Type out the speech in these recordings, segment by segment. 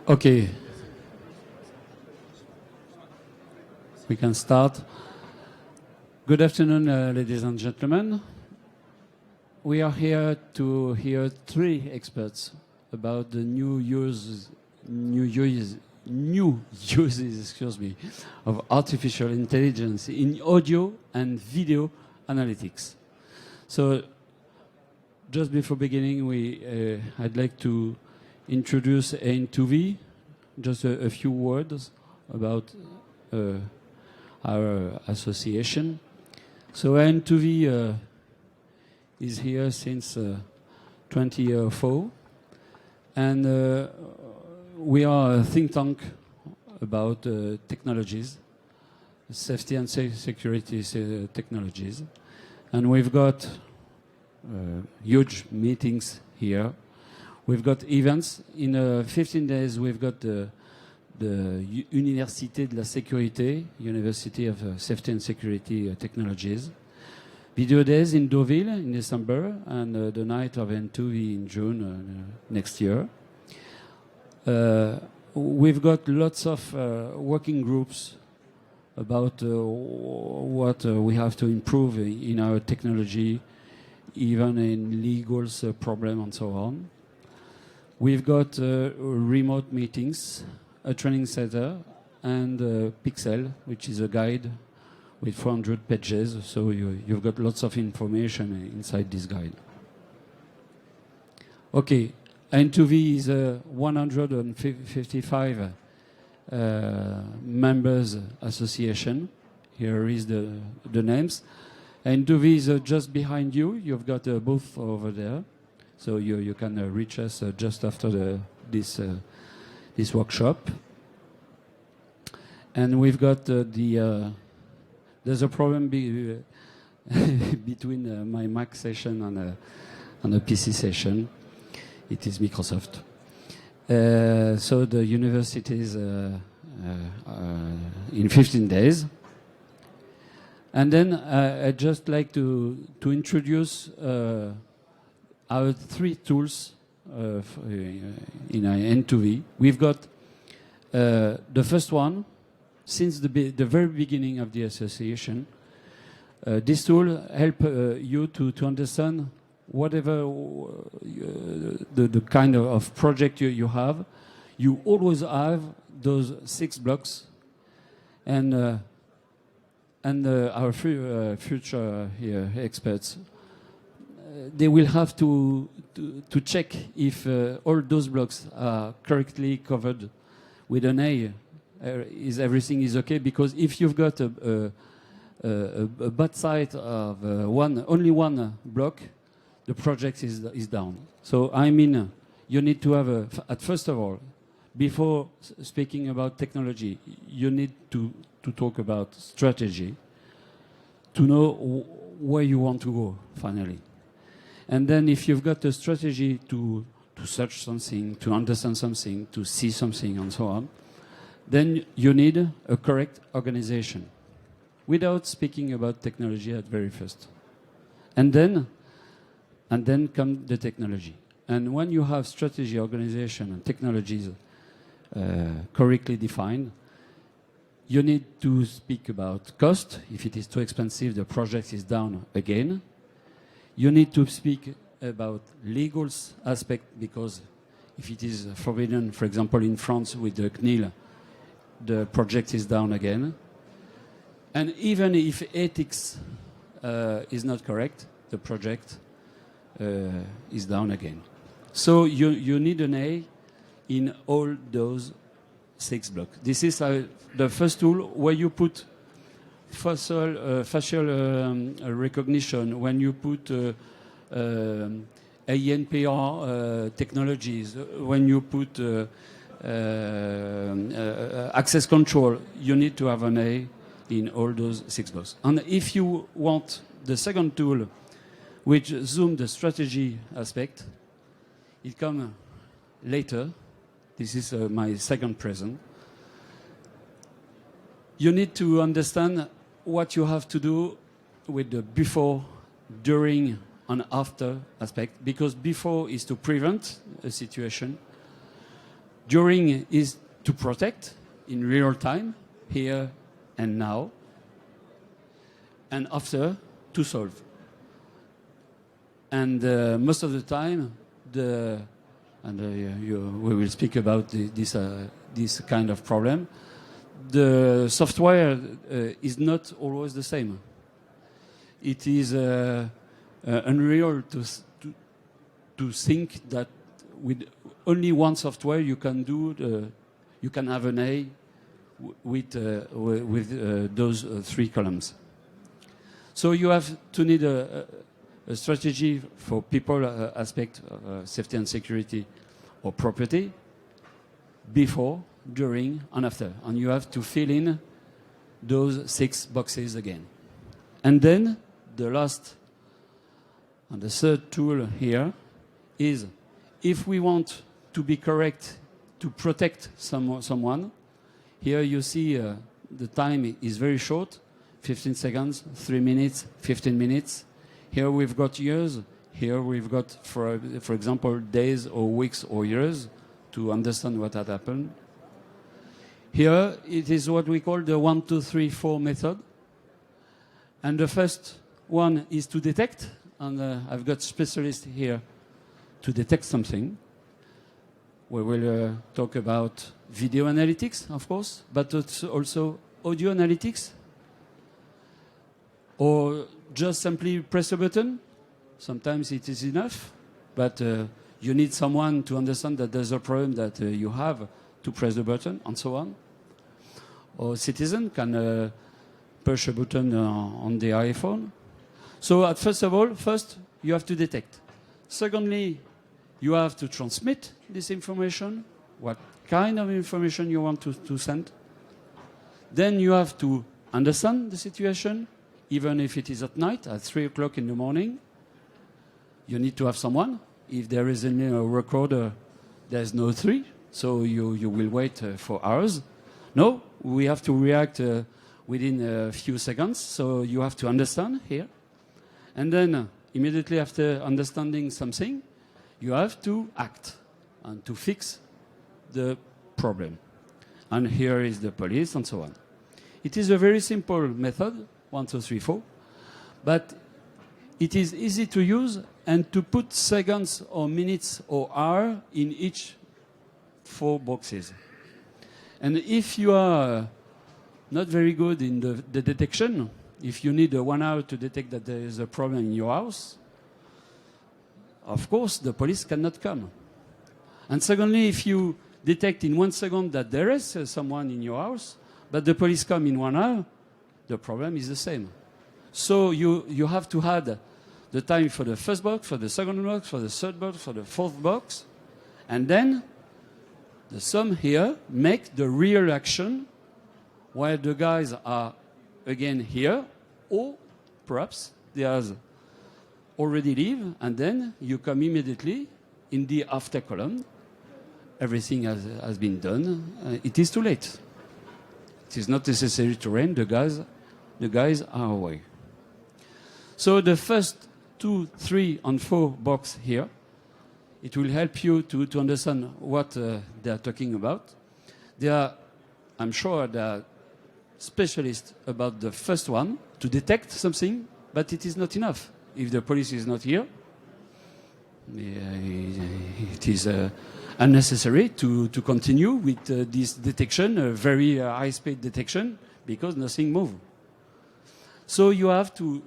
Okay. We can start. Good afternoon, ladies and gentlemen. We are here to hear three experts about the new uses, excuse me, of artificial intelligence in audio and video analytics. So, just before beginning, I'd like to introduce N2V, just a few words about our association. So N2V is here since 2004, and we are a think tank about technologies, safety and security technologies, and we've got huge meetings here. We've got events. In 15 days, we've got the Université de la Sécurité, University of Safety and Security Technologies. Video days in Deauville in December, and the night of N2V in June next year. We've got lots of working groups about what we have to improve in our technology, even in legal problem and so on. We've got remote meetings, a training center, and Pixel, which is a guide with 400 pages, so you've got lots of information inside this guide. Okay, N2V is a 155 members association. Here is the names. N2V is just behind you. You've got a booth over there, so you can reach us just after this workshop. And we've got there's a problem between my Mac session and a PC session. It is Microsoft. So the university is in 15 days. And then I'd just like to introduce our three tools in N2V. We've got the first one, since the very beginning of the association. This tool helps you to understand whatever the kind of project you have. You always have those 6 blocks, and our future here experts, they will have to check if all those blocks are correctly covered with an A. Everything is okay? Because if you've got a bad side of only one block, the project is down. So I mean, you need to have at first of all, before speaking about technology, you need to talk about strategy, to know where you want to go finally. And then if you've got a strategy to search something, to understand something, to see something, and so on, then you need a correct organization, without speaking about technology at very first. And then come the technology. And when you have strategy, organization, and technologies correctly defined, you need to speak about cost. If it is too expensive, the project is down again. You need to speak about legal aspect, because if it is forbidden, for example, in France with the CNIL, the project is down again. And even if ethics is not correct, the project is down again. So you need an A in all those 6 blocks. This is the first tool where you put facial recognition, when you put ANPR technologies, when you put access control, you need to have an A in all those 6 blocks. And if you want the second tool, which zoom the strategy aspect, it comes later. This is my second present. You need to understand what you have to do with the before, during, and after aspect, because before is to prevent a situation. During is to protect in real time, here and now. And after, to solve. And most of the time, we will speak about this kind of problem. The software is not always the same. It is unreal to think that with only one software you can you can have an A with those 3 columns. So you have to need a strategy for people aspect of safety and security or property before, during, and after. And you have to fill in those 6 boxes again. And then the last and the third tool here is if we want to be correct to protect someone, here you see the time is very short, 15 seconds, 3 minutes, 15 minutes. Here we've got years. Here we've got, for example, days or weeks or years to understand what had happened. Here it is what we call the 1, 2, 3, 4 method. And the first one is to detect. And I've got specialists here to detect something. We will talk about video analytics, of course, but it's also audio analytics. Or just simply press a button. Sometimes it is enough, but you need someone to understand that there's a problem that you have to press the button, and so on. Or citizen can push a button on the iPhone. So first you have to detect. Secondly, you have to transmit this information, what kind of information you want to send. Then you have to understand the situation, even if it is at night, at 3 o'clock in the morning. You need to have someone. If there is a recorder, there's no 3, so you will wait for hours. No, we have to react within a few seconds, so you have to understand here. And then, immediately after understanding something, you have to act and to fix the problem. And here is the police and so on. It is a very simple method, 1, 2, 3, 4, but it is easy to use and to put seconds or minutes or hour in each 4 boxes. And if you are not very good in the detection, if you need 1 hour to detect that there is a problem in your house, of course, the police cannot come. And secondly, if you detect in 1 second that there is someone in your house, but the police come in 1 hour, the problem is the same. So you have to add the time for the first box, for the second box, for the third box, for the fourth box, and then the sum here make the real action while the guys are again here, or perhaps they have already leave, and then you come immediately in the after column. Everything has been done. It is too late. It is not necessary to rain. The guys are away. So the first 2, 3, and 4 box here, it will help you to understand what they are talking about. I'm sure they are specialists about the first one, to detect something, but it is not enough. If the police is not here, it is unnecessary to continue with this detection, very high-speed detection, because nothing moves. So you have to,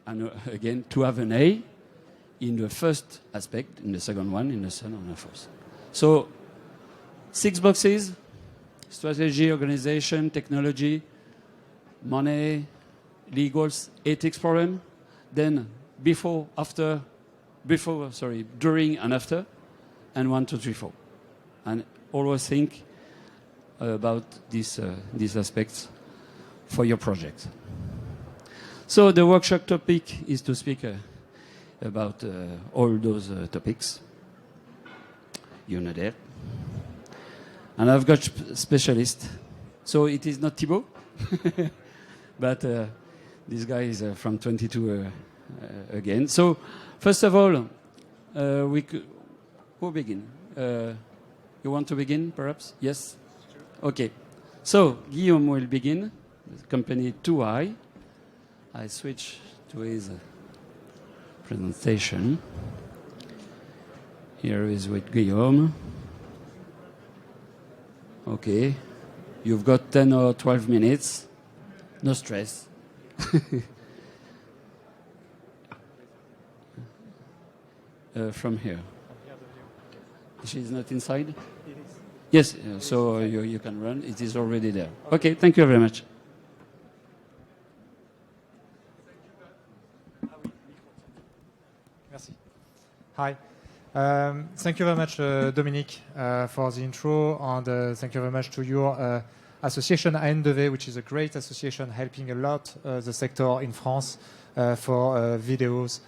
again, to have an A in the first aspect, in the second one, in the third, and the fourth. So 6 boxes: strategy, organization, technology, money, legals, ethics problem. Then during and after, and 1, 2, 3, 4. And always think about these aspects for your project. So the workshop topic is to speak about all those topics. You know that. And I've got specialists. So it is not Thibaut, but this guy is from 22 again. So first of all, who begin? You want to begin, perhaps? Yes? Okay. So, Guillaume will begin, with company 2i. I switch to his presentation. Here is with Guillaume. Okay. You've got 10 or 12 minutes. No stress. From here. She's not inside? It is. Yes, so you can run. It is already there. Okay, thank you very much. Merci. Hi. Thank you very much, Dominique, for the intro, and thank you very much to your association AN2V, which is a great association helping a lot the sector in France for videos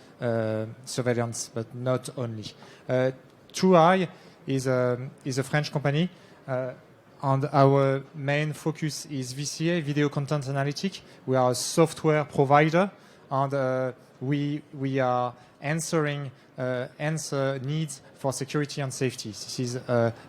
surveillance, but not only. 2i is a French company, and our main focus is VCA, Video Content Analytics. We are a software provider, and we are answering answer needs for security and safety. This is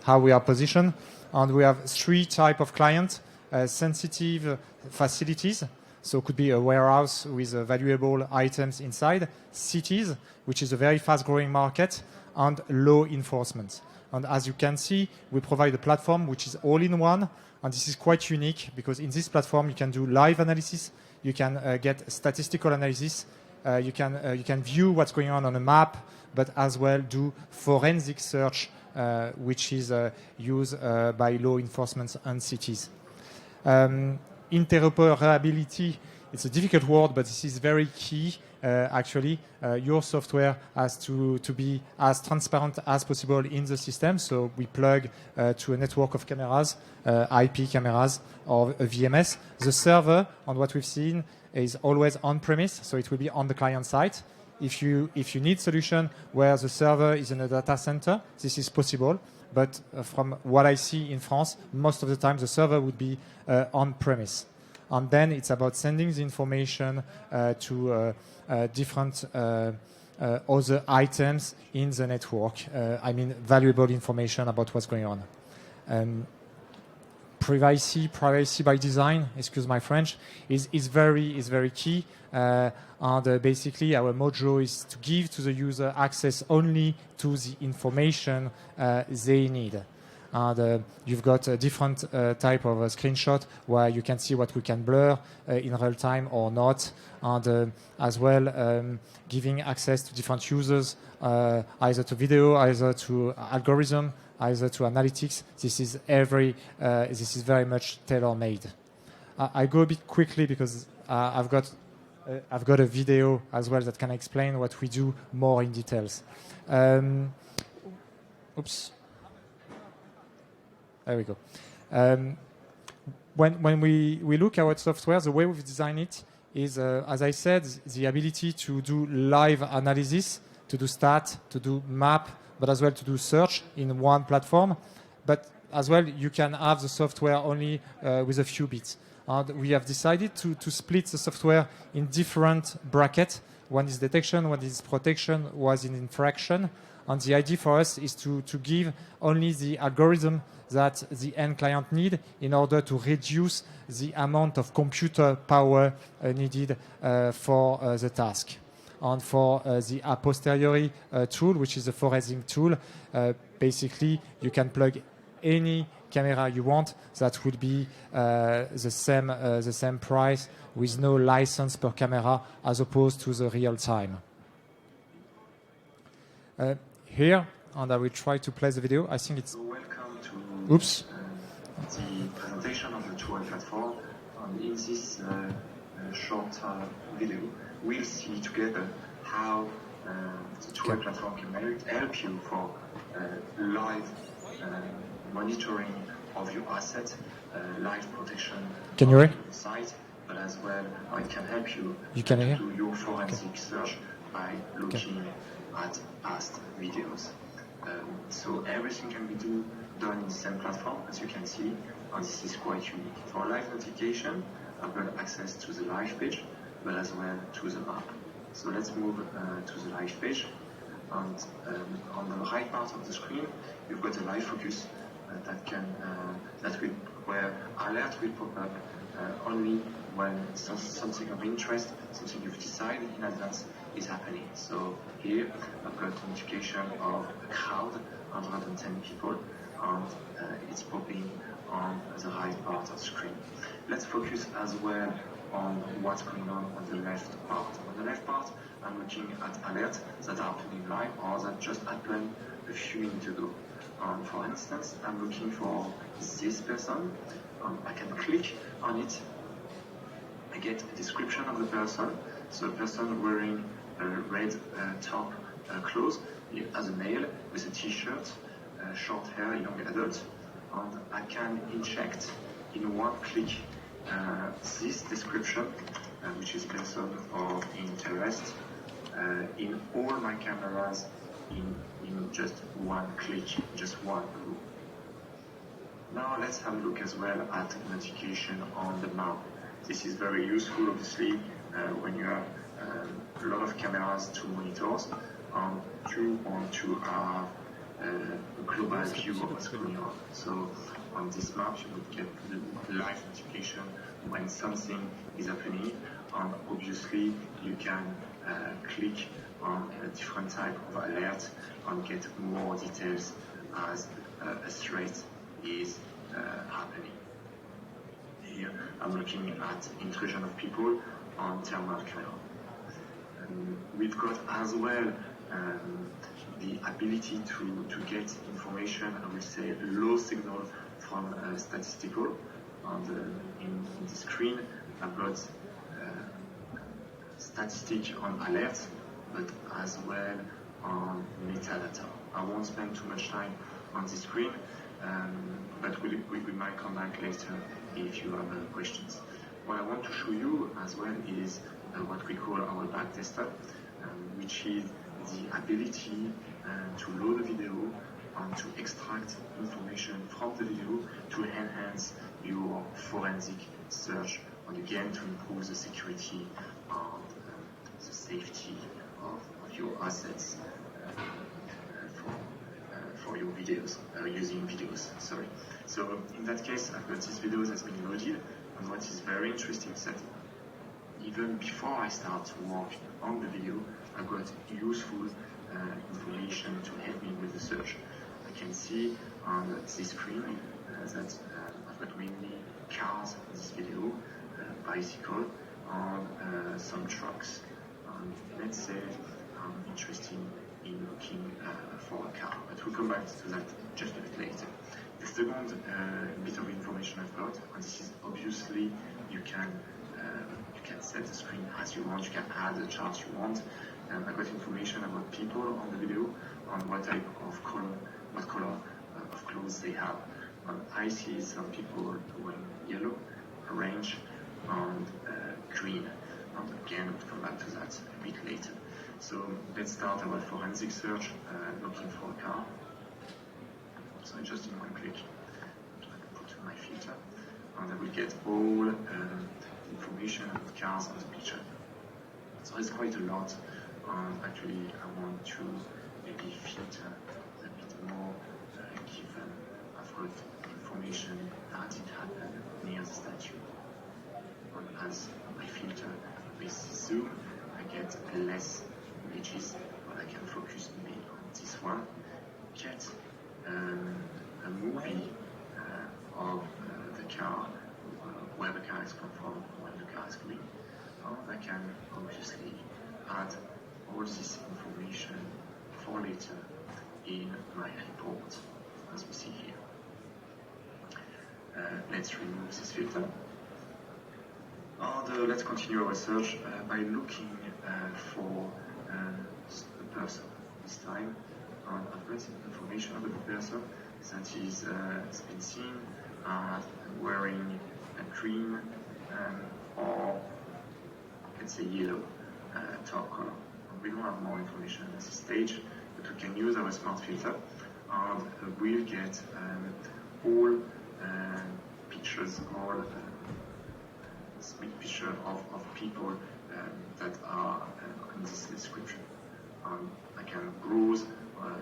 how we are positioned. And we have three types of clients: sensitive facilities, so it could be a warehouse with valuable items inside; cities, which is a very fast-growing market; and law enforcement. And as you can see, we provide a platform which is all-in-one, and this is quite unique because in this platform you can do live analysis, you can get statistical analysis, you can view what's going on a map, but as well do forensic search, which is used by law enforcement and cities. Interoperability, it's a difficult word, but this is very key. Actually, your software has to be as transparent as possible in the system. So we plug to a network of cameras, IP cameras or a VMS. The server, on what we've seen, is always on-premise, so it will be on the client side. If you need solution where the server is in a data center, this is possible. But from what I see in France, most of the time the server would be on-premise. And then it's about sending the information to different other items in the network. I mean, valuable information about what's going on. Privacy by design, excuse my French, is very key. And basically, our motto is to give to the user access only to the information they need. And you've got a different type of screenshot where you can see what we can blur in real time or not, and as well giving access to different users, either to video, either to algorithm, either to analytics. This is very much tailor-made. I go a bit quickly because I've got a video as well that can explain what we do more in details. Oops. There we go. When we look at our software, the way we've designed it is, as I said, the ability to do live analysis, to do stat, to do map, but as well to do search in one platform. But as well, you can have the software only with a few bits. And we have decided to split the software in different brackets. One is detection, one is protection, one is infraction. And the idea for us is to give only the algorithm that the end client need in order to reduce the amount of computer power needed for the task. And for the a posteriori tool, which is a forensic tool, basically you can plug any camera you want. That would be the same price with no license per camera as opposed to the real time. Here, and I will try to play the video. I think it's. Welcome to Oops. The presentation of the 2i platform. And in this short video, we'll see together how the 2i platform can help you for live monitoring of your asset, live protection Can you hear? on the site, but as well it can help you, can to hear? do your forensic search by looking at past videos. So everything can be done in the same platform, as you can see, and this is quite unique. For live notification, I've got access to the live page, but as well to the map. So let's move to the live page. And on the right part of the screen, you've got a live focus where alert will pop up only when something of interest, something you've decided in advance, is happening. So here I've got notification of a crowd, 110 people, and it's popping on the right part of the screen. Let's focus as well on what's going on the left part. On the left part, I'm looking at alerts that are happening live or that just happened a few minutes ago. For instance, I'm looking for this person. I can click on it. I get a description of the person. So a person wearing a red top clothes as a male with a t-shirt, short hair, young adult. And I can inject in one click this description, which is person of interest, in all my cameras in just one click, just one move. Now let's have a look as well at notification on the map. This is very useful, obviously, when you have a lot of cameras to monitors, and you want to have a global view of what's going on. So on this map, you would get the live notification when something is happening, and obviously you can click on a different type of alert and get more details as a threat is happening. Here I'm looking at intrusion of people on thermal camera. We've got as well the ability to get information, I will say low signal from statistical. And in the screen I've got statistic on alerts, but as well on metadata. I won't spend too much time on the screen, but we might come back later if you have questions. What I want to show you as well is what we call our Backtester, which is the ability to load a video and to extract information from the video to enhance your forensic search, and again to improve the security and the safety of your assets for your videos, using videos, sorry. So in that case, I've got this video that's been loaded, and what is very interesting is that even before I start to work on the video, I've got useful information to help me with the search. I can see on this screen that I've got mainly cars in this video, bicycle, and some trucks. Let's say I'm interested in looking for a car, but we'll come back to that just a bit later. The second bit of information I've got, and this is obviously you can set the screen as you want, you can add the charts you want. I've got information about people on the video, on what type of color, what color of clothes they have. I see some people wearing yellow, orange, and green. And again, we'll come back to that a bit later. So let's start our forensic search, looking for a car. So just in one click, I put my filter, and I will get all information about cars on the picture. So it's quite a lot. Actually, I want to maybe filter a bit more, given I've got information that it happened near the statue. And as I filter with zoom, I get less images, but I can focus maybe on this one. Get a movie of the car, where the car is come from, where the car is going. I can obviously add all this information for later in my report, as we see here. Let's remove this filter. And let's continue our search by looking for the person this time. I've got information about the person that is been seen wearing a green or let's say yellow top color. We don't have more information at this stage, but we can use our smart filter and we'll get all pictures, all picture of people that are in this description. I can browse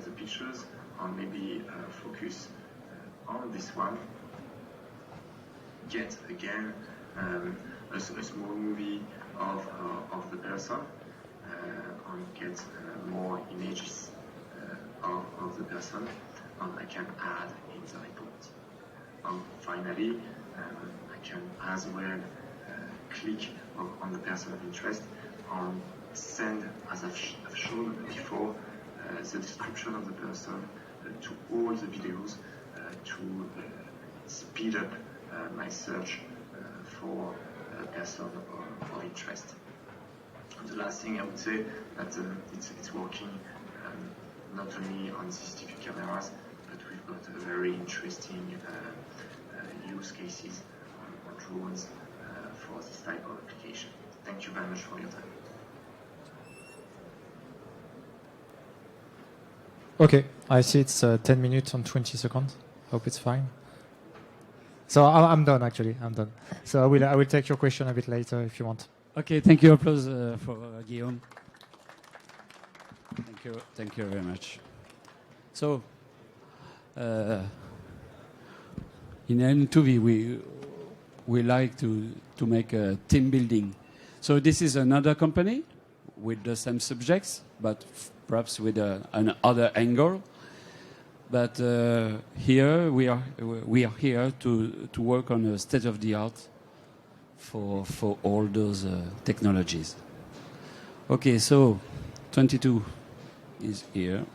the pictures and maybe focus on this one, get again a small movie of the person, and get more images of the person, and I can add in the report. And finally, I can as well click on the person of interest and send, as I've shown before, the description of the person to all the videos to speed up my search for a person of interest. And the last thing I would say that it's working not only on CCTV cameras, but we've got a very interesting use cases on drones for this type of application. Thank you very much for your time. Okay, I see it's 10 minutes and 20 seconds. Hope it's fine. So I'm done, actually. I'm done. So I will take your question a bit later if you want. Okay, thank you. Applause for Guillaume. Thank you very much. So, in N2V, we like to make a team building. So this is another company with the same subjects, but perhaps with another angle. But here we are here to work on a state of the art for all those technologies. Okay, so 22 is here,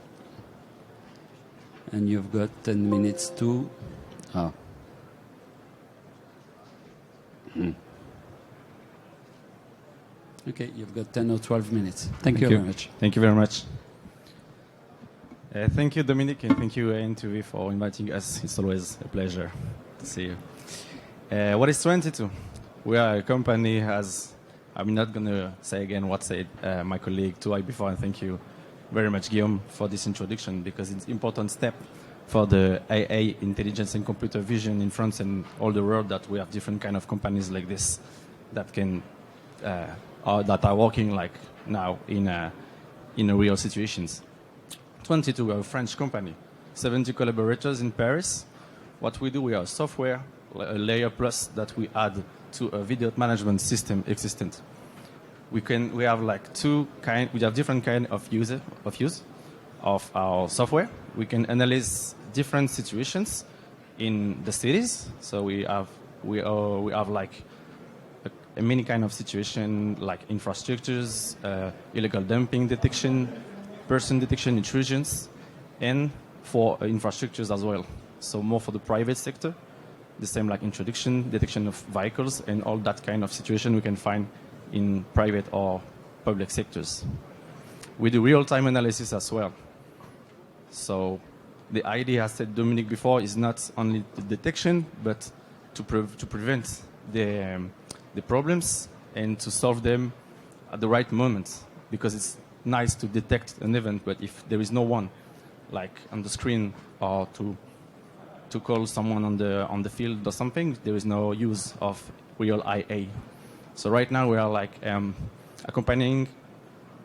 and you've got 10 minutes to. Okay, you've got 10 or 12 minutes. Thank you very much. Thank you very much. Thank you, Dominic, and thank you, N2V, for inviting us. It's always a pleasure to see you. What is 22? We are a company, as I'm not going to say again what said my colleague Touai before, and thank you very much, Guillaume, for this introduction, because it's an important step for the AI, intelligence and computer vision in France and all the world, that we have different kind of companies like this that can that are working like now in real situations. 22, we are a French company, 70 collaborators in Paris. What we do, we are software, a layer plus that we add to a video management system existent. We have like we have different kind of use of our software. We can analyze different situations in the cities. So we have like a many kind of situation, like infrastructures, illegal dumping detection, person detection, intrusions, and for infrastructures as well. So more for the private sector, the same like detection of vehicles, and all that kind of situation we can find in private or public sectors. We do real-time analysis as well. So the idea, as said Dominic before, is not only the detection, but to prevent the problems and to solve them at the right moment. Because it's nice to detect an event, but if there is no one, like on the screen, or to call someone on the field or something, there is no use of real IA. So right now we are like accompanying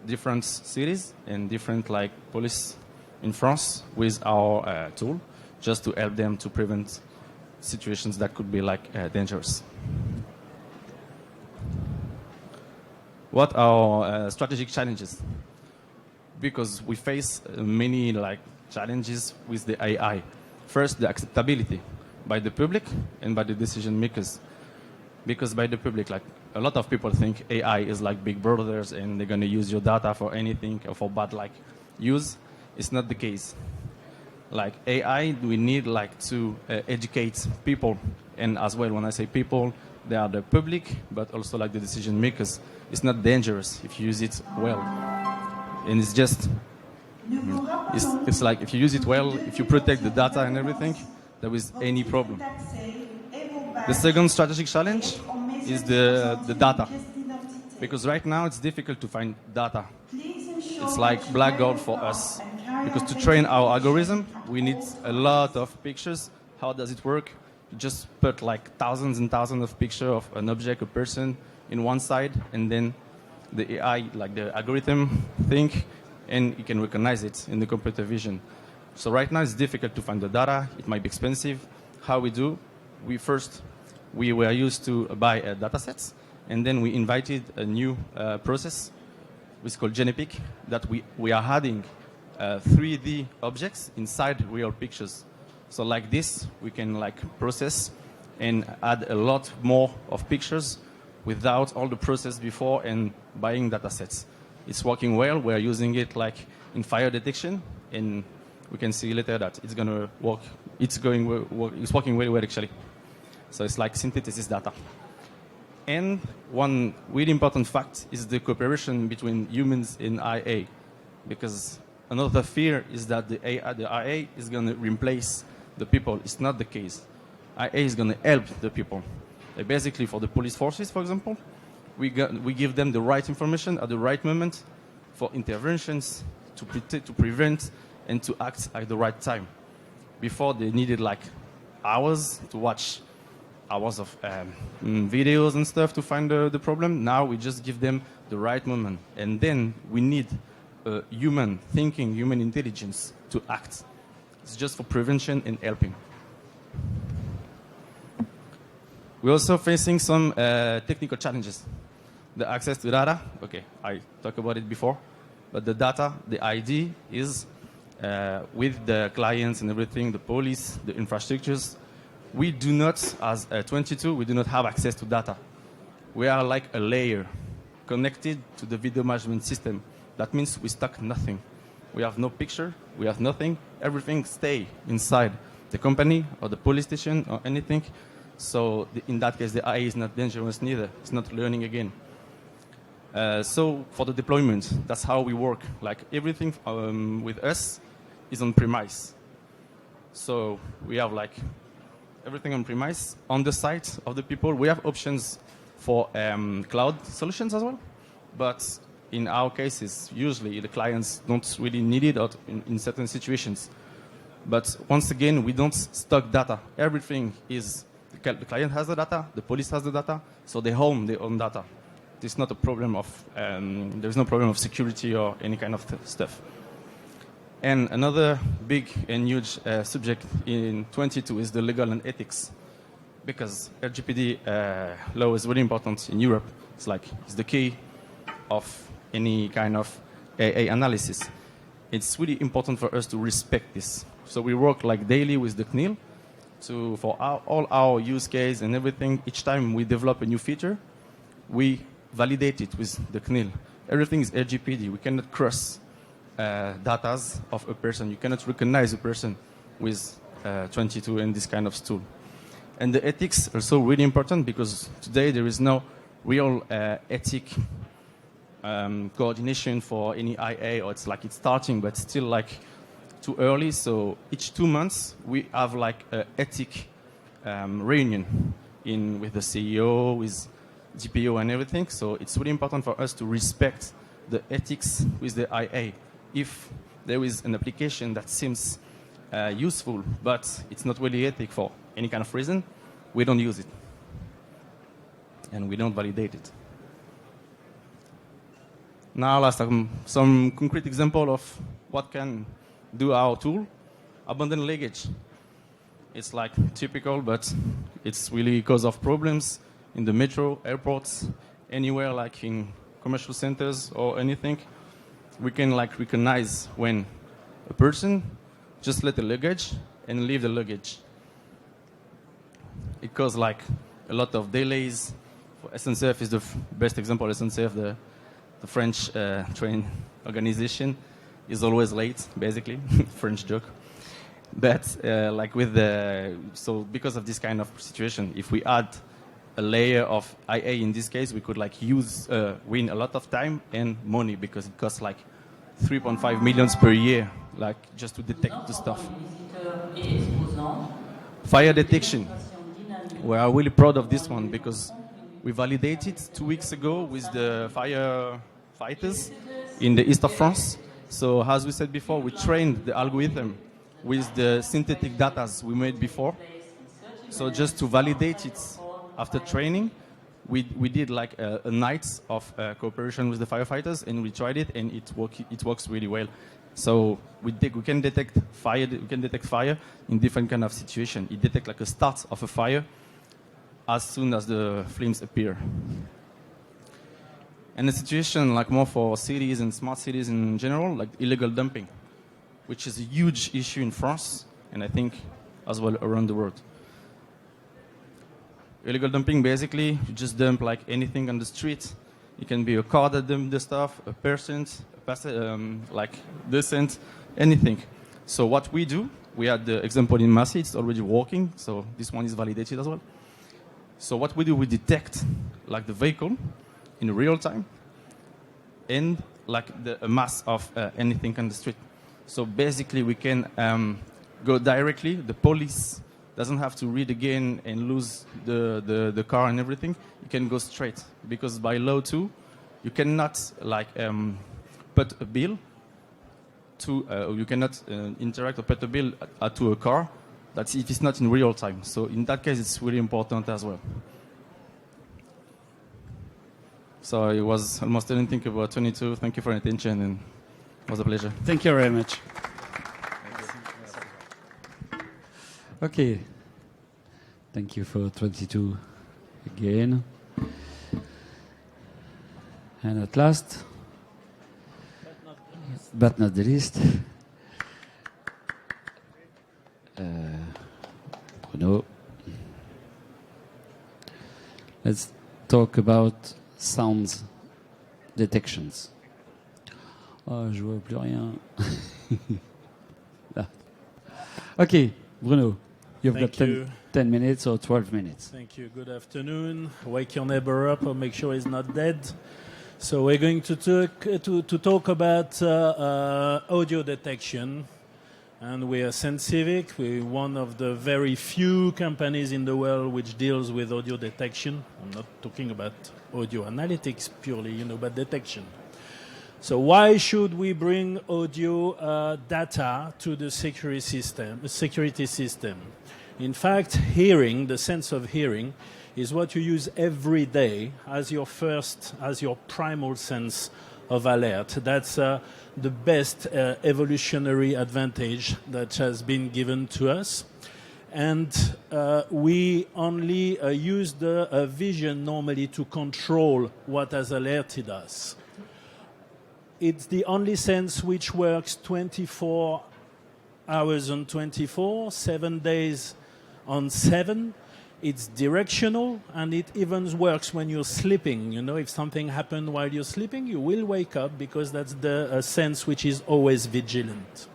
different cities and different like police in France with our tool, just to help them to prevent situations that could be like dangerous. What are strategic challenges? Because we face many like challenges with the AI. First, the acceptability by the public and by the decision makers. Because by the public, like a lot of people think AI is like big brothers and they're going to use your data for anything or for bad like use. It's not the case. Like AI, we need like to educate people, and as well when I say people, they are the public, but also like the decision makers. It's not dangerous if you use it well, and it's just it's like if you use it well, if you protect the data and everything, there is any problem. The second strategic challenge is the data, because right now it's difficult to find data. It's like black gold for us, because to train our algorithm, we need a lot of pictures. How does it work? You just put like thousands and thousands of pictures of an object, a person, in one side, and then the AI, like the algorithm, think, and it can recognize it in the computer vision. So right now it's difficult to find the data. It might be expensive. How we do? We were used to buy data sets, and then we invited a new process, which is called GenEpic, that we are adding 3D objects inside real pictures. So like this, we can like process and add a lot more of pictures without all the process before and buying data sets. It's working well. We're using it like in fire detection, and we can see later that it's going to work. It's working very well actually. So it's like synthesis data. And one really important fact is the cooperation between humans and IA, because another fear is that the IA is going to replace the people. It's not the case. IA is going to help the people. Basically, for the police forces, for example, we give them the right information at the right moment for interventions to prevent and to act at the right time. Before, they needed like hours to watch hours of videos and stuff to find the problem. Now we just give them the right moment. And then we need human thinking, human intelligence to act. It's just for prevention and helping. We're also facing some technical challenges. The access to data, okay, I talked about it before, but the data, the ID is with the clients and everything, the police, the infrastructures. We do not, as 22, we do not have access to data. We are like a layer connected to the video management system. That means we stock nothing. We have no picture, we have nothing. Everything stay inside the company or the police station or anything. So in that case, the AI is not dangerous neither. It's not learning again. So for the deployment, that's how we work. Like everything with us is on premise. So we have like everything on premise. On the site of the people, we have options for cloud solutions as well. But in our cases, usually the clients don't really need it in certain situations. But once again, we don't stock data. Everything is, the client has the data, the police has the data, so they own their own data. It's not a problem of, there's no problem of security or any kind of stuff. And another big and huge subject in 22 is the legal and ethics, because LGPD law is really important in Europe. It's like, it's the key of any kind of AI analysis. It's really important for us to respect this. So we work like daily with the CNIL for all our use case and everything. Each time we develop a new feature, we validate it with the CNIL. Everything is LGPD. We cannot cross data of a person. You cannot recognize a person with 22 and this kind of tool. And the ethics are also really important, because today there is no real ethic coordination for any IA, or it's like it's starting, but still like too early. So each 2 months we have like an ethic reunion with the CEO, with GPO and everything. So it's really important for us to respect the ethics with the IA. If there is an application that seems useful, but it's not really ethic for any kind of reason, we don't use it. And we don't validate it. Now let's have some concrete example of what can do our tool. Abandoned luggage. It's like typical, but it's really cause of problems in the metro, airports, anywhere like in commercial centers or anything. We can like recognize when a person just let the luggage and leave the luggage. It causes like a lot of delays. SNCF is the best example. SNCF, the French train organization, is always late, basically. French joke. But like with so because of this kind of situation, if we add a layer of IA in this case, we could like win a lot of time and money, because it costs like 3.5 million per year, like just to detect the stuff. Fire detection. We are really proud of this one, because we validated 2 weeks ago with the firefighters in the east of France. So as we said before, we trained the algorithm with the synthetic data we made before. So just to validate it after training, we did like a night of cooperation with the firefighters, and we tried it, and it works really well. So we can detect fire. We can detect fire in different kind of situation. It detects like a start of a fire as soon as the flames appear. And the situation like more for cities and smart cities in general, like illegal dumping, which is a huge issue in France, and I think as well around the world. Illegal dumping, basically, you just dump like anything on the street. It can be a car that dumps the stuff, a person, like decent, anything. So what we do, we had the example in Massy, it's already working, so this one is validated as well. So what we do, we detect like the vehicle in real time and like a mass of anything on the street. So basically we can go directly, the police doesn't have to read again and lose the car and everything. You can go straight, because by law too, you cannot like put a bill to, you cannot interact or put a bill to a car that if it's not in real time. So in that case, it's really important as well. So it was almost anything about 22. Thank you for your attention, and it was a pleasure. Thank you very much. Okay. Thank you for 22 again. And at last, but not the least, Bruno. Let's talk about sound detections. Oh, je vois plus rien. Là. Okay, Bruno, you've got 10 minutes or 12 minutes. Thank you. Good afternoon. Wake your neighbor up or make sure he's not dead. So we're going to talk about audio detection. And we are Sensivic. We're one of the very few companies in the world which deals with audio detection. I'm not talking about audio analytics purely, but detection. So why should we bring audio data to the security system? In fact, hearing, the sense of hearing, is what you use every day as your primal sense of alert. That's the best evolutionary advantage that has been given to us. And we only use the vision normally to control what has alerted us. It's the only sense which works 24 hours on 24, 7 days on 7. It's directional, and it even works when you're sleeping. If something happened while you're sleeping, you will wake up, because that's the sense which is always vigilant.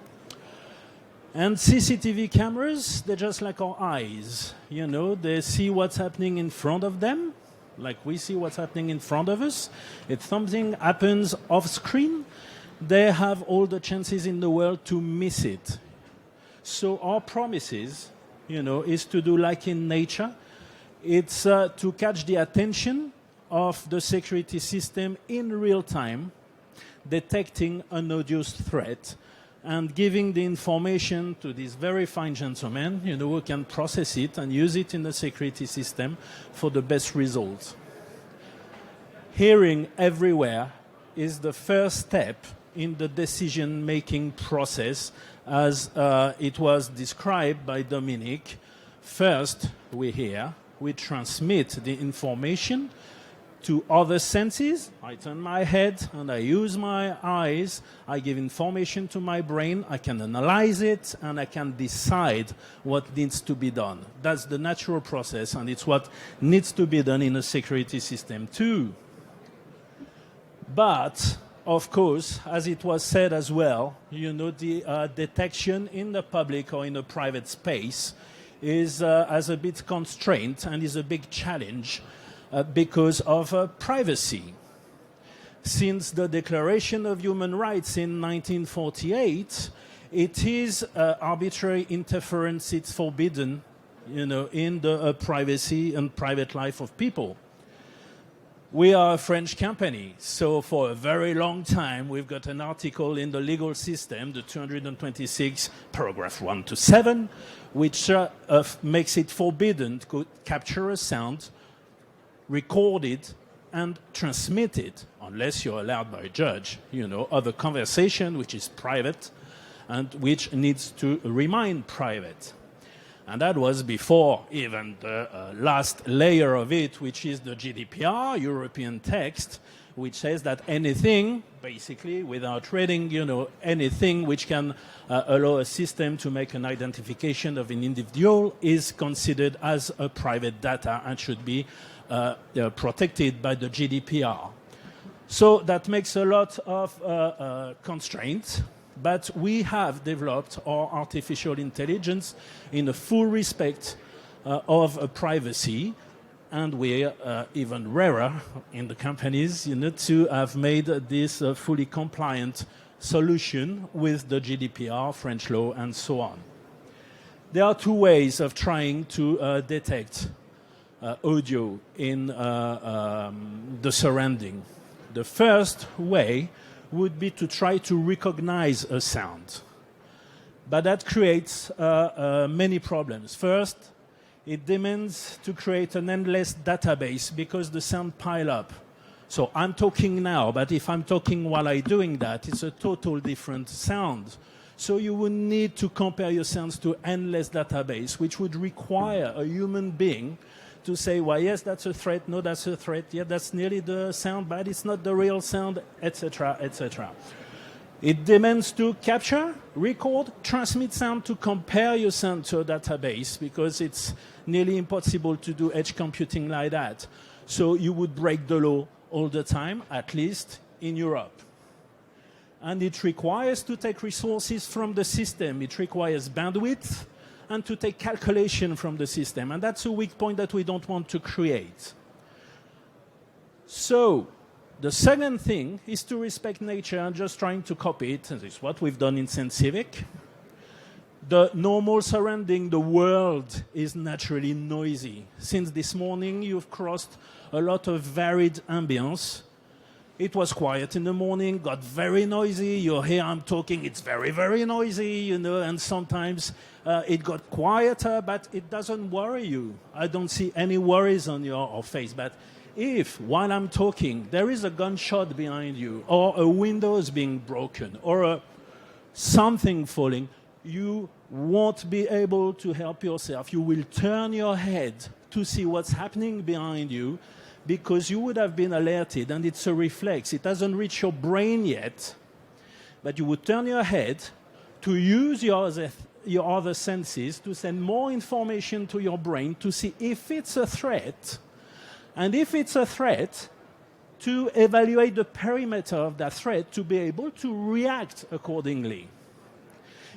And CCTV cameras, they're just like our eyes. They see what's happening in front of them, like we see what's happening in front of us. If something happens off screen, they have all the chances in the world to miss it. So our promises, is to do like in nature. It's to catch the attention of the security system in real time, detecting an audio threat, and giving the information to these very fine gentlemen, who can process it and use it in the security system for the best results. Hearing everywhere is the first step in the decision-making process, as it was described by Dominique. First, we hear, we transmit the information to other senses. I turn my head and I use my eyes. I give information to my brain. I can analyze it and I can decide what needs to be done. That's the natural process, and it's what needs to be done in a security system too. But of course, as it was said as well, the detection in the public or in a private space is as a bit constraint and is a big challenge because of privacy. Since the Declaration of Human Rights in 1948, it is arbitrary interference. It's forbidden, in the privacy and private life of people. We are a French company, so for a very long time we've got an article in the legal system, the 226, paragraph 1 to 7, which makes it forbidden to capture a sound recorded and transmitted, unless you're allowed by a judge, of a conversation which is private and which needs to remain private. And that was before even the last layer of it, which is the GDPR, European text, which says that anything, basically, without reading, anything which can allow a system to make an identification of an individual is considered as a private data and should be protected by the GDPR. So that makes a lot of constraints. But we have developed our artificial intelligence in a full respect of privacy, and we're even rarer in the companies, to have made this fully compliant solution with the GDPR, French law, and so on. There are two ways of trying to detect audio in the surrounding. The first way would be to try to recognize a sound. But that creates many problems. First, it demands to create an endless database because the sound pile up. So I'm talking now, but if I'm talking while I'm doing that, it's a total different sound. So you would need to compare your sounds to endless database, which would require a human being to say, well, yes, that's a threat, no, that's a threat, yeah, that's nearly the sound, but it's not the real sound, etc., etc. It demands to capture, record, transmit sound to compare your sound to a database because it's nearly impossible to do edge computing like that. So you would break the law all the time, at least in Europe. And it requires to take resources from the system. It requires bandwidth and to take calculation from the system. And that's a weak point that we don't want to create. So the second thing is to respect nature and just trying to copy it. This is what we've done in Saint Civic. The normal surrounding, the world, is naturally noisy. Since this morning, you've crossed a lot of varied ambience. It was quiet in the morning, got very noisy. You hear I'm talking, it's very, very noisy, and sometimes it got quieter, but it doesn't worry you. I don't see any worries on your face. But if, while I'm talking, there is a gunshot behind you, or a window is being broken, or something falling, you won't be able to help yourself. You will turn your head to see what's happening behind you, because you would have been alerted, and it's a reflex. It hasn't reached your brain yet, but you would turn your head to use your other senses to send more information to your brain to see if it's a threat, and if it's a threat, to evaluate the perimeter of that threat to be able to react accordingly.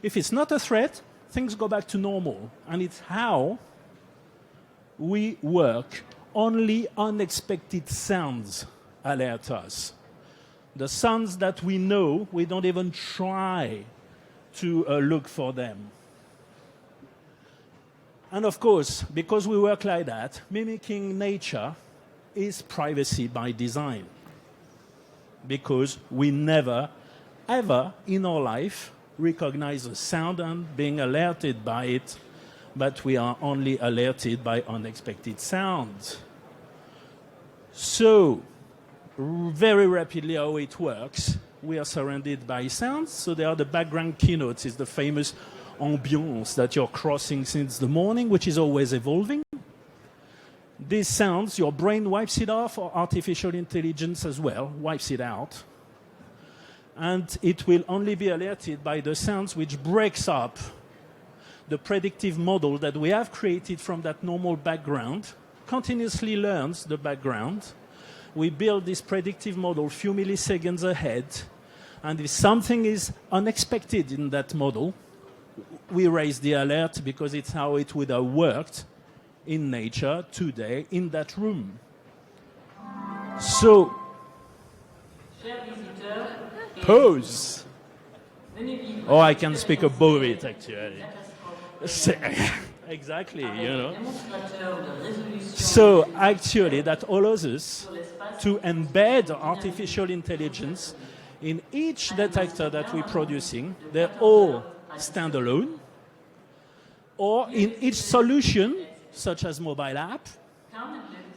If it's not a threat, things go back to normal, and it's how we work. Only unexpected sounds alert us. The sounds that we know, we don't even try to look for them. And of course, because we work like that, mimicking nature is privacy by design. Because we never, ever in our life recognize a sound and being alerted by it, but we are only alerted by unexpected sounds. So, very rapidly how it works, we are surrounded by sounds. So there are the background keynotes, is the famous ambiance that you're crossing since the morning, which is always evolving. These sounds, your brain wipes it off, or artificial intelligence as well wipes it out. And it will only be alerted by the sounds which breaks up the predictive model that we have created from that normal background, continuously learns the background. We build this predictive model a few milliseconds ahead, and if something is unexpected in that model, we raise the alert because it's how it would have worked in nature today in that room. So, pause. Or I can speak above it, actually. Exactly, So actually that allows us to embed artificial intelligence in each detector that we're producing. They're all standalone. Or in each solution, such as mobile app,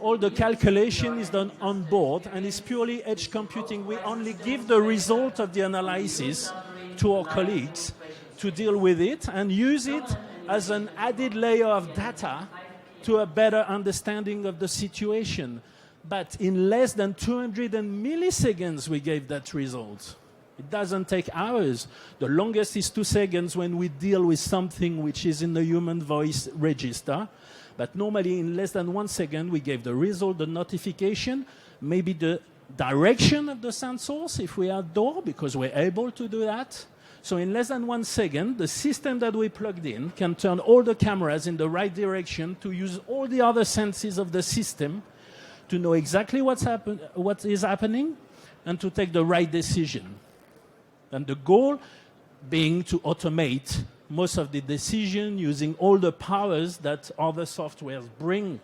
all the calculation is done on board and is purely edge computing. We only give the result of the analysis to our colleagues to deal with it and use it as an added layer of data to a better understanding of the situation. But in less than 200 milliseconds, we gave that result. It doesn't take hours. The longest is 2 seconds when we deal with something which is in the human voice register. But normally, in less than 1 second, we gave the result, the notification, maybe the direction of the sound source if we are outdoor, because we're able to do that. So in less than 1 second, the system that we plugged in can turn all the cameras in the right direction to use all the other senses of the system to know exactly what is happening and to take the right decision. And the goal being to automate most of the decision using all the powers that other softwares bring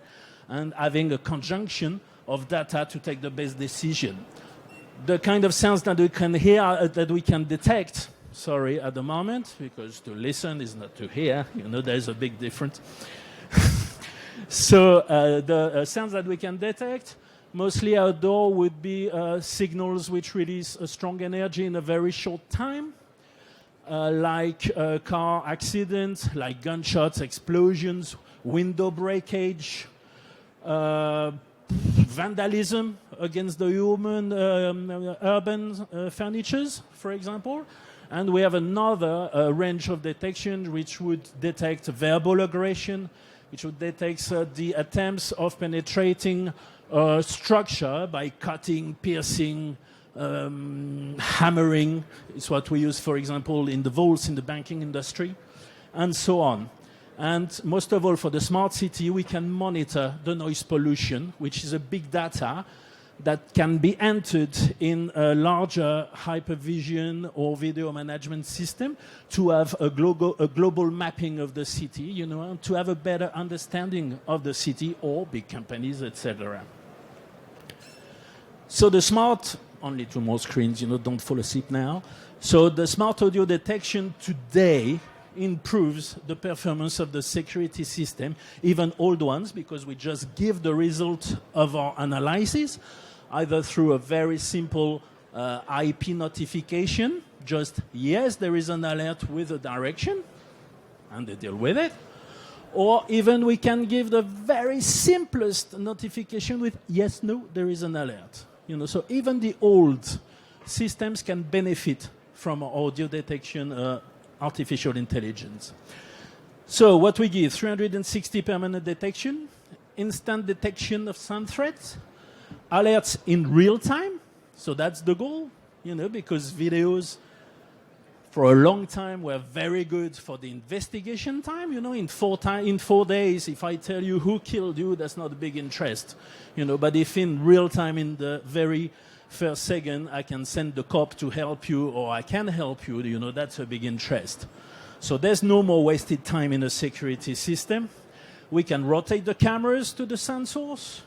and having a conjunction of data to take the best decision. The kind of sounds that we can hear, that we can detect, sorry, at the moment, because to listen is not to hear, you know, there's a big difference. So the sounds that we can detect, mostly outdoor, would be signals which release a strong energy in a very short time, like car accidents, like gunshots, explosions, window breakage, vandalism against the human urban furnitures, for example. And we have another range of detection which would detect verbal aggression, which would detect the attempts of penetrating structure by cutting, piercing, hammering. It's what we use, for example, in the vaults in the banking industry, and so on. And most of all, for the smart city, we can monitor the noise pollution, which is a big data that can be entered in a larger hypervision or video management system to have a global mapping of the city, you know, and to have a better understanding of the city or big companies, etc. So the smart, only 2 more screens, you know, don't fall asleep now. So the smart audio detection today improves the performance of the security system, even old ones, because we just give the result of our analysis, either through a very simple IP notification, just yes, there is an alert with a direction, and they deal with it. Or even we can give the very simplest notification with yes, no, there is an alert. You know, so even the old systems can benefit from audio detection, artificial intelligence. So what we give, 360 permanent detection, instant detection of sound threats, alerts in real time. So that's the goal, you know, because videos for a long time were very good for the investigation time. You know, in 4 days, if I tell you who killed you, that's not a big interest, you know. But if in real time, in the very first second, I can send the cop to help you, or I can help you, you know, that's a big interest. So there's no more wasted time in a security system. We can rotate the cameras to the sound source.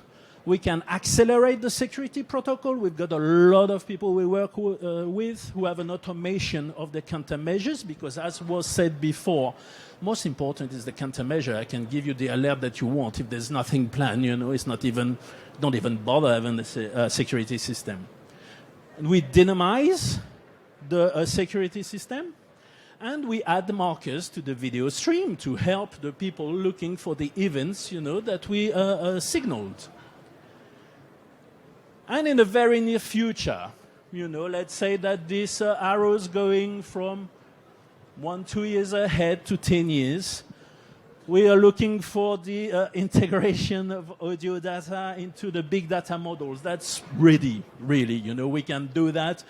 We can accelerate the security protocol. We've got a lot of people we work with who have an automation of the countermeasures, because as was said before, most important is the countermeasure. I can give you the alert that you want. If there's nothing planned, you know, it's not even, don't even bother having a security system. And we dynamize the security system, and we add markers to the video stream to help the people looking for the events, you know, that we signaled. And in the very near future, you know, let's say that this arrow is going from 1-2 years ahead to 10 years. We are looking for the integration of audio data into the big data models. That's ready, really. You know, we can do that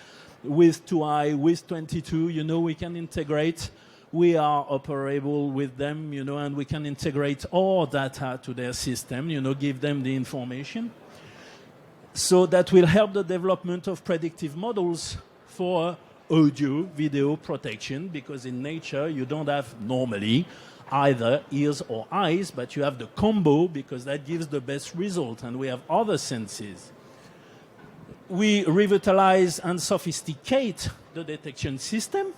with 2i, with 22. You know, we can integrate. We are operable with them, you know, and we can integrate all data to their system, you know, give them the information. So that will help the development of predictive models for audio, video protection, because in nature you don't have normally either ears or eyes, but you have the combo, because that gives the best result, and we have other senses. We revitalize and sophisticate the detection system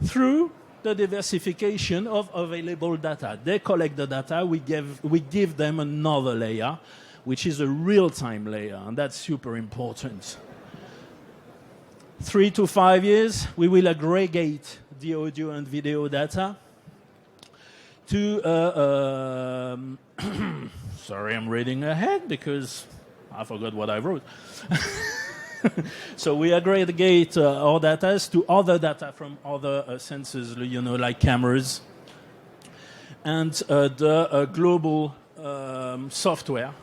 through the diversification of available data. They collect the data, we give them another layer, which is a real-time layer, and that's super important. 3 to 5 years, we will aggregate the audio and video data to, sorry, I'm reading ahead because I forgot what I wrote. So we aggregate our data to other data from other sensors, like cameras. And the global software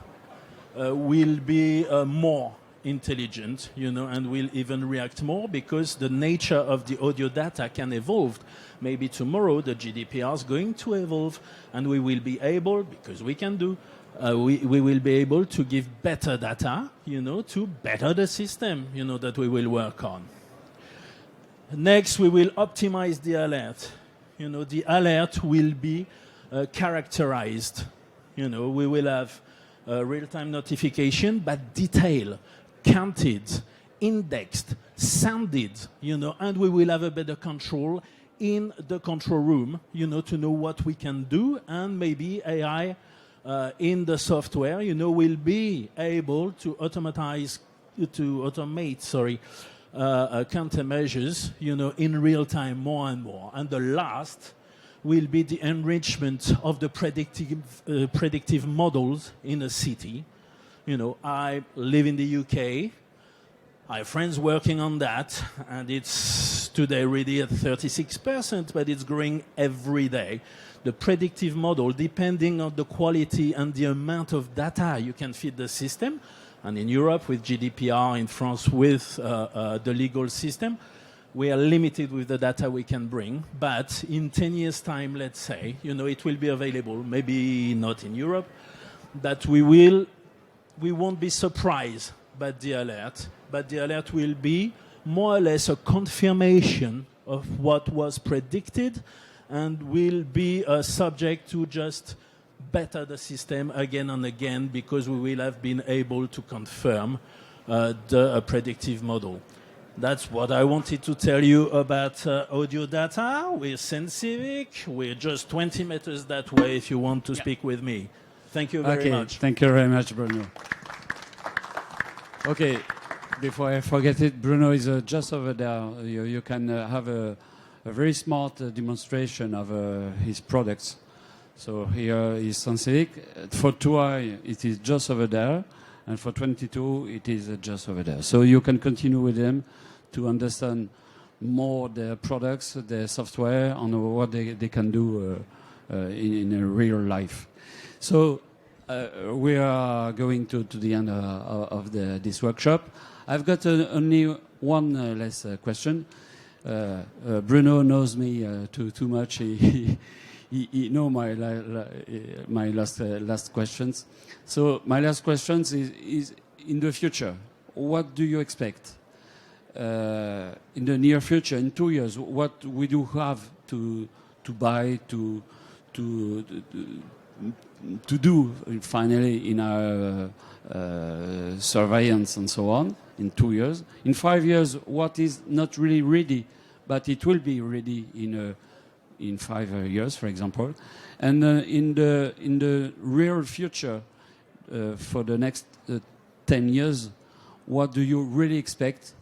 will be more intelligent, and will even react more because the nature of the audio data can evolve. Maybe tomorrow the GDPR is going to evolve, and we will be able, because we can do, we will be able to give better data, to better the system, that we will work on. Next, we will optimize the alert. The alert will be characterized. We will have real-time notification, but detailed, counted, indexed, sounded, and we will have a better control in the control room, to know what we can do, and maybe AI in the software, will be able to automate countermeasures, in real time more and more. And the last will be the enrichment of the predictive models in a city. I live in the UK. I have friends working on that, and it's today already at 36%, but it's growing every day. The predictive model, depending on the quality and the amount of data you can feed the system, and in Europe with GDPR, in France with the legal system, we are limited with the data we can bring. But in 10 years' time, let's say, it will be available, maybe not in Europe, that we won't be surprised by the alert, but the alert will be more or less a confirmation of what was predicted, and will be subject to just better the system again and again, because we will have been able to confirm the predictive model. That's what I wanted to tell you about audio data. We're Sensivic. We're just 20 meters that way if you want to speak with me. Thank you very much. Thank you very much, Bruno. Okay, before I forget it, Bruno is just over there. You can have a very smart demonstration of his products. So here is Sensivic. For 2i, it is just over there. And for 22, it is just over there. So you can continue with them to understand more their products, their software, and what they can do in a real life. So we are going to the end of this workshop. I've got only one last question. Bruno knows me too much. He knows my last questions. So my last questions is in the future. What do you expect in the near future? In 2 years, what we do have to buy to do finally in our surveillance and so on in 2 years? In 5 years, what is not really ready, but it will be ready in 5 years, for example. And in the real future, for the next 10 years, what do you really expect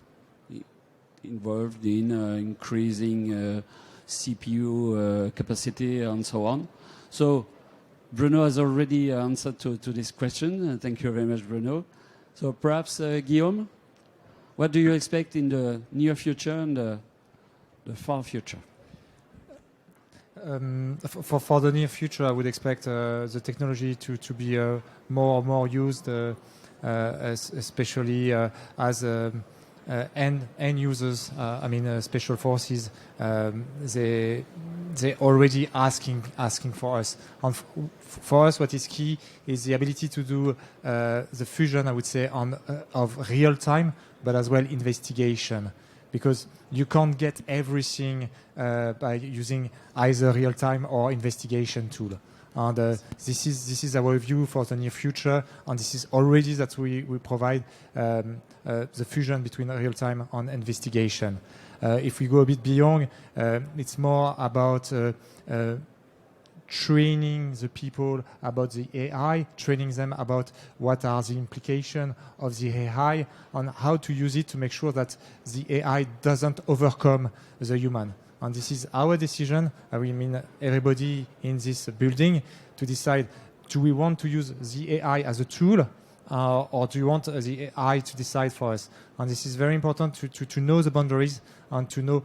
involved in increasing CPU capacity and so on? So Bruno has already answered to this question. Thank you very much, Bruno. So perhaps Guillaume, what do you expect in the near future and the far future? For the near future, I would expect the technology to be more and more used, especially as end users. Special forces. They already asking for us. And for us, what is key is the ability to do the fusion, I would say, of real time, but as well investigation. Because you can't get everything by using either real-time or investigation tool. And this is our view for the near future, and this is already that we provide the fusion between real-time and investigation. If we go a bit beyond, it's more about training the people about the AI, training them about what are the implications of the AI, on how to use it to make sure that the AI doesn't overcome the human. And this is our decision, I mean everybody in this building, to decide, do we want to use the AI as a tool, or do you want the AI to decide for us? And this is very important to know the boundaries and to know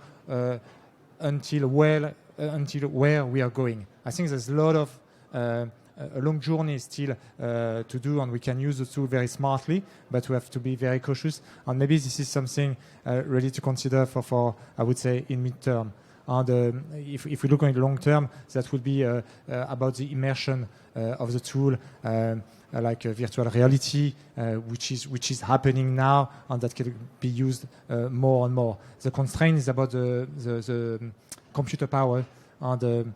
until where we are going. I think there's a lot of a long journey still to do, and we can use the tool very smartly, but we have to be very cautious. And maybe this is something really to consider for I would say, in midterm. And if we look in the long term, that would be about the immersion of the tool, like virtual reality, which is happening now, and that can be used more and more. The constraint is about the computer power, and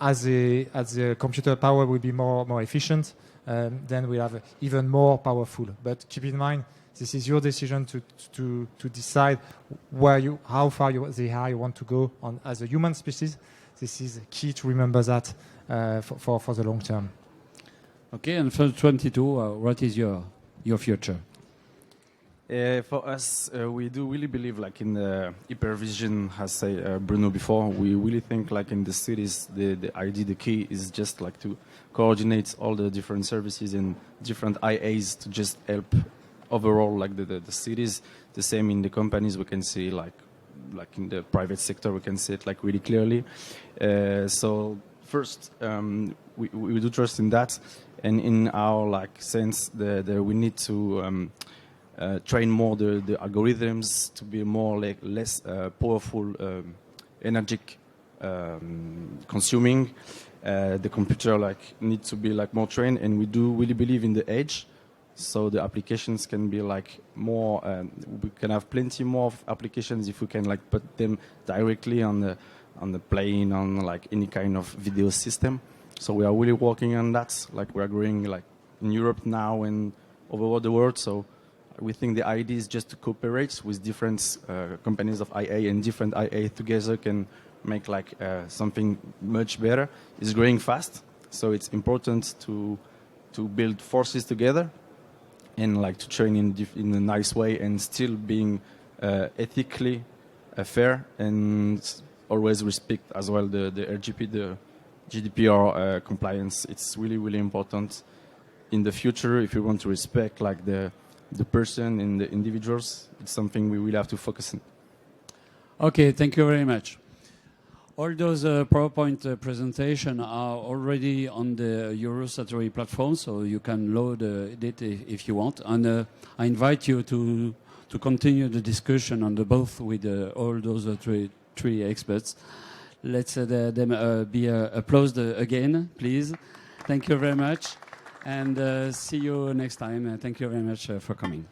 as the computer power will be more efficient, then we have even more powerful. But keep in mind, this is your decision to decide how far the AI you want to go on as a human species. This is key to remember that for the long term. Okay, and for 22, what is your future? For us, we do really believe like in the hypervision, as say Bruno before. We really think like in the cities, the idea, the key is just like to coordinate all the different services and different IAs to just help overall like the cities. The same in the companies, we can see like in the private sector, we can see it like really clearly. So first, we do trust in that, and in our like sense, we need to train more the algorithms to be more like less powerful, energetic, consuming. The computer like needs to be like more trained, and we do really believe in the edge. So the applications can be like more. We can have plenty more of applications if we can like put them directly on the plane, on like any kind of video system. So we are really working on that. Like we are growing like in Europe now and over the world. So we think the idea is just to cooperate with different companies of IA, and different IA together can make like something much better. It's growing fast, so it's important to build forces together and like to train in a nice way, and still being ethically fair, and always respect as well the RGP, the GDPR compliance. It's really, really important in the future if we want to respect like the person and the individuals. It's something we will have to focus on. Okay, thank you very much. All those PowerPoint presentations are already on the Eurosatory platform, so you can load it if you want. And I invite you to continue the discussion on the both with all those three experts. Let's them be applauded again, please. Thank you very much, and see you next time. Thank you very much for coming.